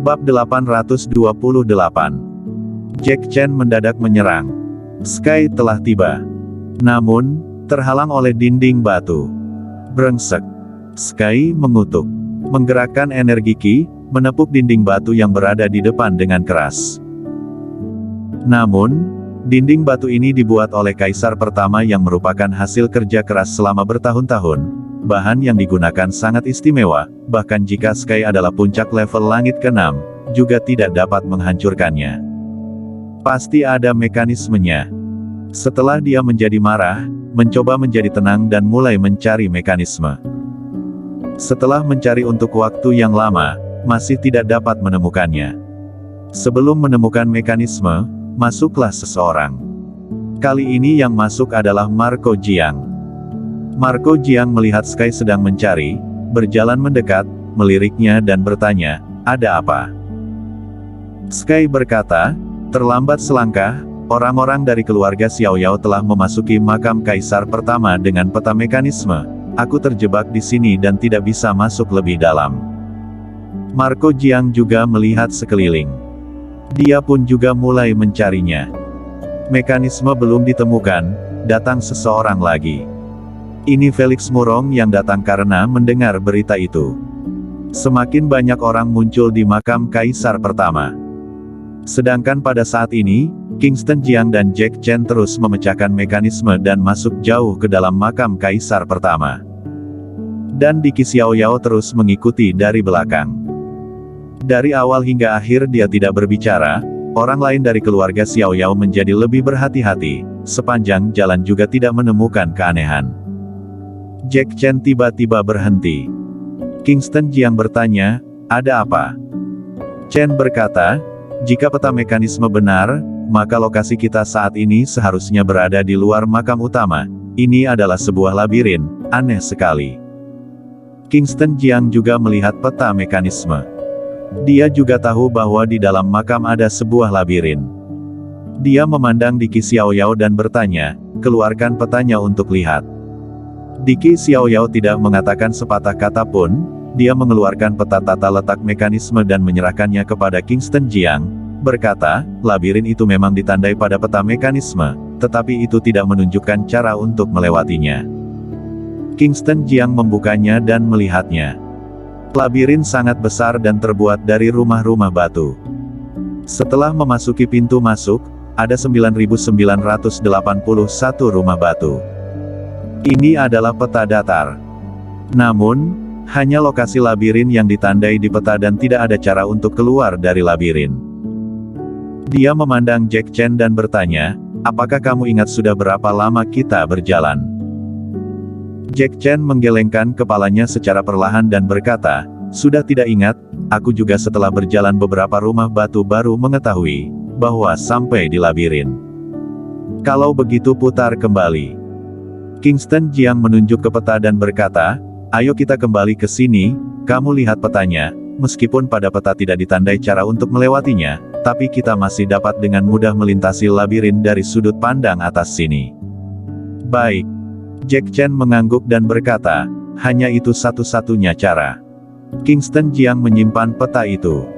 Bab 828. Jack Chen mendadak menyerang. Sky telah tiba. Namun, terhalang oleh dinding batu. Brengsek. Sky mengutuk. Menggerakkan energi Qi, menepuk dinding batu yang berada di depan dengan keras. Namun, dinding batu ini dibuat oleh Kaisar pertama yang merupakan hasil kerja keras selama bertahun-tahun. Bahan yang digunakan sangat istimewa, bahkan jika Sky adalah puncak level langit ke-6, juga tidak dapat menghancurkannya. Pasti ada mekanismenya. Setelah dia menjadi marah, mencoba menjadi tenang dan mulai mencari mekanisme. Setelah mencari untuk waktu yang lama, masih tidak dapat menemukannya. Sebelum menemukan mekanisme, masuklah seseorang. Kali ini yang masuk adalah Marco Jiang. Marco Jiang melihat Sky sedang mencari, berjalan mendekat, meliriknya dan bertanya, "Ada apa?" Sky berkata, "Terlambat selangkah, orang-orang dari keluarga Xiao Yao telah memasuki makam Kaisar pertama dengan peta mekanisme. Aku terjebak di sini dan tidak bisa masuk lebih dalam." Marco Jiang juga melihat sekeliling. Dia pun juga mulai mencarinya. Mekanisme belum ditemukan, datang seseorang lagi. Ini Felix Murong yang datang karena mendengar berita itu. Semakin banyak orang muncul di makam Kaisar pertama. Sedangkan pada saat ini, Kingston Jiang dan Jack Chen terus memecahkan mekanisme dan masuk jauh ke dalam makam Kaisar pertama. Dan Diki Xiao Yao terus mengikuti dari belakang. Dari awal hingga akhir dia tidak berbicara, orang lain dari keluarga Xiao Yao menjadi lebih berhati-hati, sepanjang jalan juga tidak menemukan keanehan. Jack Chen tiba-tiba berhenti. Kingston Jiang bertanya, "Ada apa?" Chen berkata, "Jika peta mekanisme benar, maka lokasi kita saat ini seharusnya berada di luar makam utama. Ini adalah sebuah labirin, aneh sekali." Kingston Jiang juga melihat peta mekanisme. Dia juga tahu bahwa di dalam makam ada sebuah labirin. Dia memandang Diki Xiao Yao dan bertanya, "Keluarkan petanya untuk lihat." Diki Xiao Yao tidak mengatakan sepatah kata pun, dia mengeluarkan peta tata letak mekanisme dan menyerahkannya kepada Kingston Jiang, berkata, "Labirin itu memang ditandai pada peta mekanisme, tetapi itu tidak menunjukkan cara untuk melewatinya." Kingston Jiang membukanya dan melihatnya. Labirin sangat besar dan terbuat dari rumah-rumah batu. Setelah memasuki pintu masuk, ada 9.981 rumah batu. Ini adalah peta datar. Namun, hanya lokasi labirin yang ditandai di peta dan tidak ada cara untuk keluar dari labirin. Dia memandang Jack Chen dan bertanya, "Apakah kamu ingat sudah berapa lama kita berjalan?" Jack Chen menggelengkan kepalanya secara perlahan dan berkata, "Sudah tidak ingat, aku juga setelah berjalan beberapa rumah batu baru mengetahui, bahwa sampai di labirin. Kalau begitu putar kembali." Kingston Jiang menunjuk ke peta dan berkata, "Ayo kita kembali ke sini, kamu lihat petanya, meskipun pada peta tidak ditandai cara untuk melewatinya, tapi kita masih dapat dengan mudah melintasi labirin dari sudut pandang atas sini." "Baik." Jack Chen mengangguk dan berkata, "Hanya itu satu-satunya cara." Kingston Jiang menyimpan peta itu.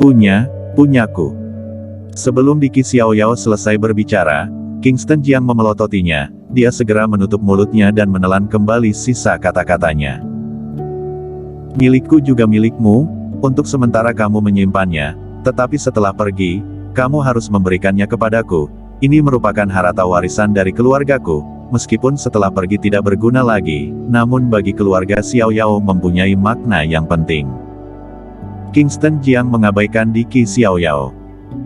Punyaku." Sebelum Diki Xiao Yao selesai berbicara, Kingston Jiang memelototinya. Dia segera menutup mulutnya dan menelan kembali sisa kata-katanya. "Milikku juga milikmu, untuk sementara kamu menyimpannya, tetapi setelah pergi, kamu harus memberikannya kepadaku. Ini merupakan harta warisan dari keluargaku, meskipun setelah pergi tidak berguna lagi, namun bagi keluarga Xiao Yao mempunyai makna yang penting." Kingston Jiang mengabaikan Diki Xiao Yao.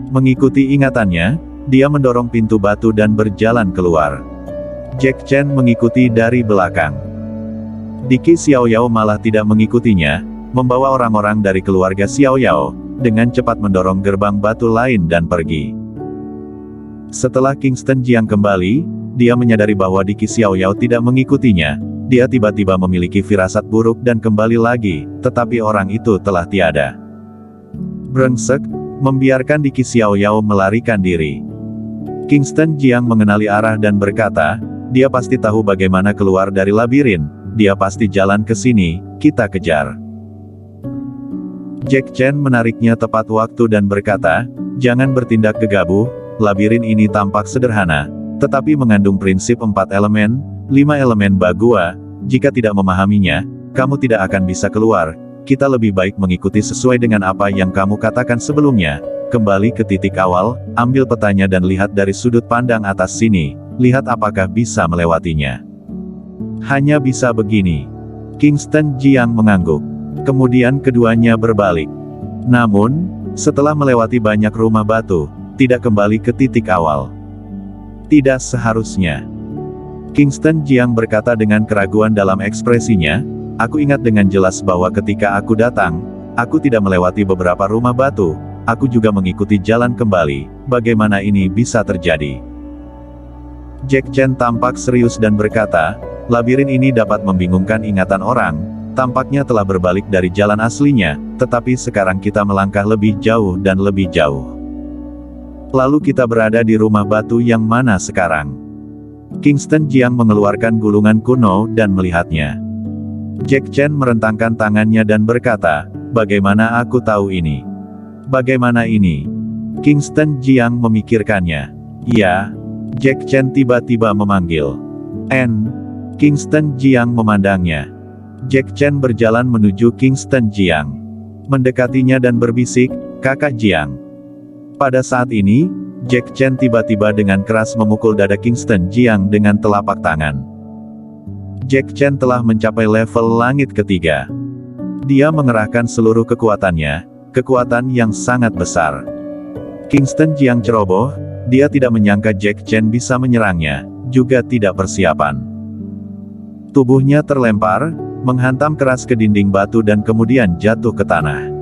Mengikuti ingatannya, dia mendorong pintu batu dan berjalan keluar. Jack Chen mengikuti dari belakang. Diki Xiao Yao malah tidak mengikutinya, membawa orang-orang dari keluarga Xiao Yao, dengan cepat mendorong gerbang batu lain dan pergi. Setelah Kingston Jiang kembali, dia menyadari bahwa Diki Xiao Yao tidak mengikutinya. Dia tiba-tiba memiliki firasat buruk dan kembali lagi, tetapi orang itu telah tiada. Brengsek, membiarkan Diki Xiao Yao melarikan diri. Kingston Jiang mengenali arah dan berkata, "Dia pasti tahu bagaimana keluar dari labirin, dia pasti jalan ke sini, kita kejar." Jack Chen menariknya tepat waktu dan berkata, "Jangan bertindak gegabah, labirin ini tampak sederhana, tetapi mengandung prinsip 4 elemen, 5 elemen bagua, jika tidak memahaminya, kamu tidak akan bisa keluar, kita lebih baik mengikuti sesuai dengan apa yang kamu katakan sebelumnya, kembali ke titik awal, ambil petanya dan lihat dari sudut pandang atas sini, lihat apakah bisa melewatinya." "Hanya bisa begini." Kingston Jiang mengangguk. Kemudian keduanya berbalik. Namun, setelah melewati banyak rumah batu, tidak kembali ke titik awal. "Tidak seharusnya." Kingston Jiang berkata dengan keraguan dalam ekspresinya, "Aku ingat dengan jelas bahwa ketika aku datang, aku tidak melewati beberapa rumah batu, aku juga mengikuti jalan kembali, bagaimana ini bisa terjadi?" Jack Chen tampak serius dan berkata, "Labirin ini dapat membingungkan ingatan orang, tampaknya telah berbalik dari jalan aslinya, tetapi sekarang kita melangkah lebih jauh dan lebih jauh. Lalu kita berada di rumah batu yang mana sekarang?" Kingston Jiang mengeluarkan gulungan kuno dan melihatnya. Jack Chen merentangkan tangannya dan berkata, "Bagaimana aku tahu ini? Bagaimana ini?" Kingston Jiang memikirkannya. "Ya." Jack Chen tiba-tiba memanggil. "N." Kingston Jiang memandangnya. Jack Chen berjalan menuju Kingston Jiang. Mendekatinya dan berbisik, "Kakak Jiang." Pada saat ini, Jack Chen tiba-tiba dengan keras memukul dada Kingston Jiang dengan telapak tangan. Jack Chen telah mencapai level langit ketiga. Dia mengerahkan seluruh kekuatannya, kekuatan yang sangat besar. Kingston Jiang ceroboh, dia tidak menyangka Jack Chen bisa menyerangnya, juga tidak persiapan. Tubuhnya terlempar, menghantam keras ke dinding batu dan kemudian jatuh ke tanah.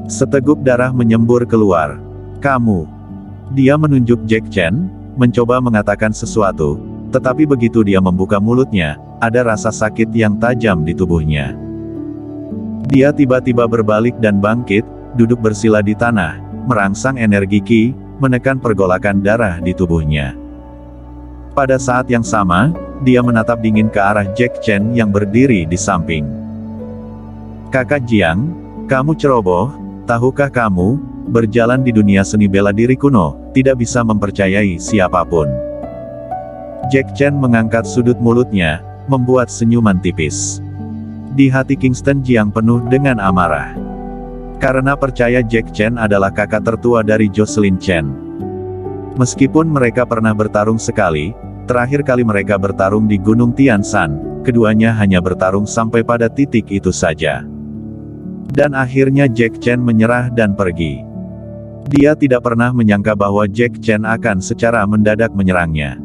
Seteguk darah menyembur keluar. "Kamu." Dia menunjuk Jack Chen, mencoba mengatakan sesuatu, tetapi begitu dia membuka mulutnya, ada rasa sakit yang tajam di tubuhnya. Dia tiba-tiba berbalik dan bangkit, duduk bersila di tanah, merangsang energi Qi, menekan pergolakan darah di tubuhnya. Pada saat yang sama, dia menatap dingin ke arah Jack Chen yang berdiri di samping. "Kakak Jiang, kamu ceroboh, tahukah kamu, berjalan di dunia seni bela diri kuno, tidak bisa mempercayai siapapun." Jack Chen mengangkat sudut mulutnya, membuat senyuman tipis. Di hati Kingston Jiang penuh dengan amarah. Karena percaya Jack Chen adalah kakak tertua dari Jocelyn Chen. Meskipun mereka pernah bertarung sekali, terakhir kali mereka bertarung di Gunung Tianshan, keduanya hanya bertarung sampai pada titik itu saja. Dan akhirnya Jack Chen menyerah dan pergi. Dia tidak pernah menyangka bahwa Jack Chen akan secara mendadak menyerangnya.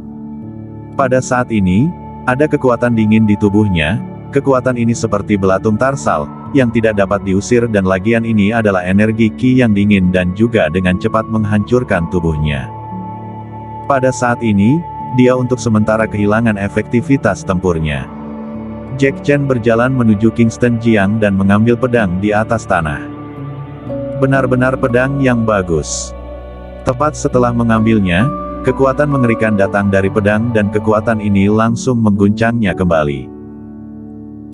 Pada saat ini, ada kekuatan dingin di tubuhnya, kekuatan ini seperti belatung tarsal, yang tidak dapat diusir dan lagian ini adalah energi Qi yang dingin dan juga dengan cepat menghancurkan tubuhnya. Pada saat ini, dia untuk sementara kehilangan efektivitas tempurnya. Jack Chen berjalan menuju Kingston Jiang dan mengambil pedang di atas tanah. Benar-benar pedang yang bagus. Tepat setelah mengambilnya, kekuatan mengerikan datang dari pedang dan kekuatan ini langsung mengguncangnya kembali.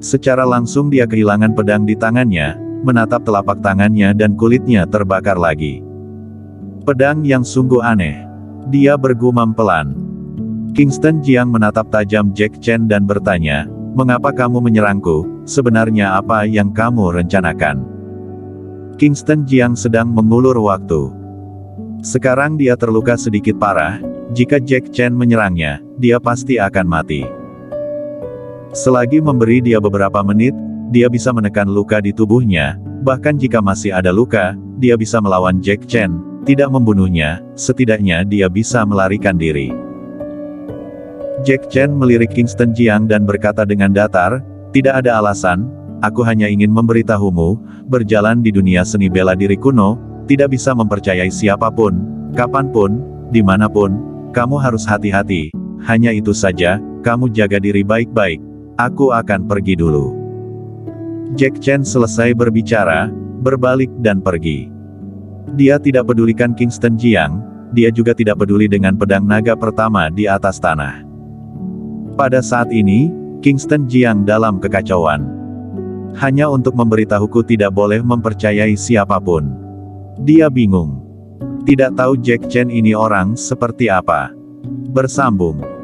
Secara langsung dia kehilangan pedang di tangannya, menatap telapak tangannya dan kulitnya terbakar lagi. "Pedang yang sungguh aneh." Dia bergumam pelan. Kingston Jiang menatap tajam Jack Chen dan bertanya, "Mengapa kamu menyerangku? Sebenarnya apa yang kamu rencanakan?" Kingston Jiang sedang mengulur waktu. Sekarang dia terluka sedikit parah, jika Jack Chen menyerangnya, dia pasti akan mati. Selagi memberi dia beberapa menit, dia bisa menekan luka di tubuhnya, bahkan jika masih ada luka, dia bisa melawan Jack Chen, tidak membunuhnya, setidaknya dia bisa melarikan diri. Jack Chen melirik Kingston Jiang dan berkata dengan datar, "Tidak ada alasan, aku hanya ingin memberitahumu, berjalan di dunia seni bela diri kuno, tidak bisa mempercayai siapapun, kapanpun, dimanapun, kamu harus hati-hati, hanya itu saja, kamu jaga diri baik-baik, aku akan pergi dulu." Jack Chen selesai berbicara, berbalik dan pergi. Dia tidak pedulikan Kingston Jiang, dia juga tidak peduli dengan pedang naga pertama di atas tanah. Pada saat ini, Kingston Jiang dalam kekacauan. Hanya untuk memberitahuku tidak boleh mempercayai siapapun. Dia bingung. Tidak tahu Jack Chen ini orang seperti apa. Bersambung.